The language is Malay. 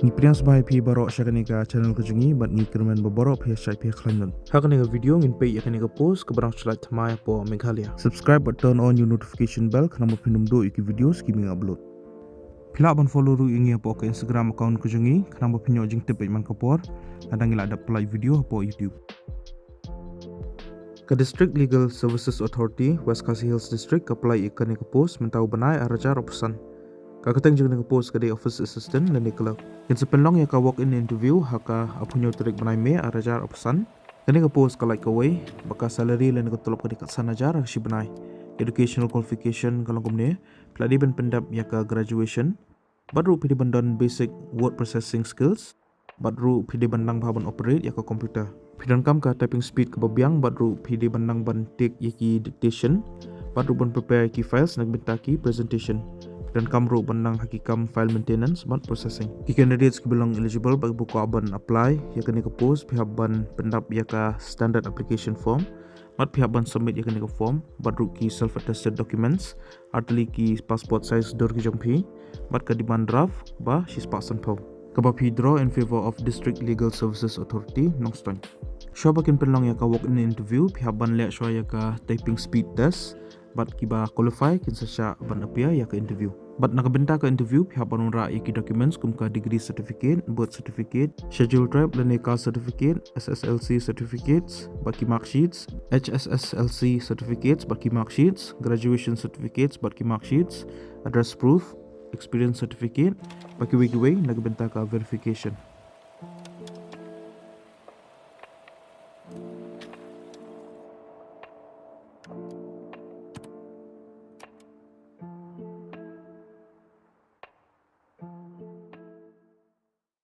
Ngipriang sebagai pi borok syakanika channel kejungi bat ngikirmen beborok pi syai pi klanun. Hakanika video ngin pay yakanika post kebarang slide thamai po Meghalaya. Subscribe but turn on your notification bell kenapa pinum do iki video skimming upload. Pila ban follow ru ingi po ke Instagram account kejungi kenapa pinyo jing tip man kapor adang ila ada play video po YouTube. Ke District Legal Services Authority West Khasi Hills District apply ikanika post mentau banai arajar opesan. Kakateng juga dengan post kedai office assistant dan dikelak. Yang sepelong yang ka walk in interview haka apunyo terik benai me arajar opesan. Kini ka post ka like away baka salary dan ka tolop ka dikat sanajar si benai. Educational qualification kalau kumne peladi ben pendap ya ka graduation. Badru pidi bandan basic word processing skills. Badru pidi bandang bahaban operate ya ka komputer. Pidan kam ka typing speed ke babiang badru pidi bandang ban take yaki dictation. Badru ban prepare ki files nak bintaki presentation. Dan kamru benang hakikam file maintenance but processing. Ki candidates ki belong eligible bagi buku aban apply ya kini ke post pihak ban pendap ya ka standard application form mat pihak ban submit ya kini ke form badru ki self attested documents artli ki passport size dor ki jongpi mat ka di ban draft ba she's pasan pau kabapi draw in favor of District Legal Services Authority Nongston. Syabakin pelong ya ka walk in interview pihak ban lihat syua ya ka typing speed test but kiba qualify kin sasya ban appear ya ka interview. But nakabenta ka interview pihak panura iki documents kumka degree certificate, birth certificate, schedule tribe dan EKA certificate, SSLC certificates, baki mark sheets, HSSLC certificates, baki mark sheets, graduation certificates, baki mark sheets, address proof, experience certificate, baki wiki nakabenta ka verification.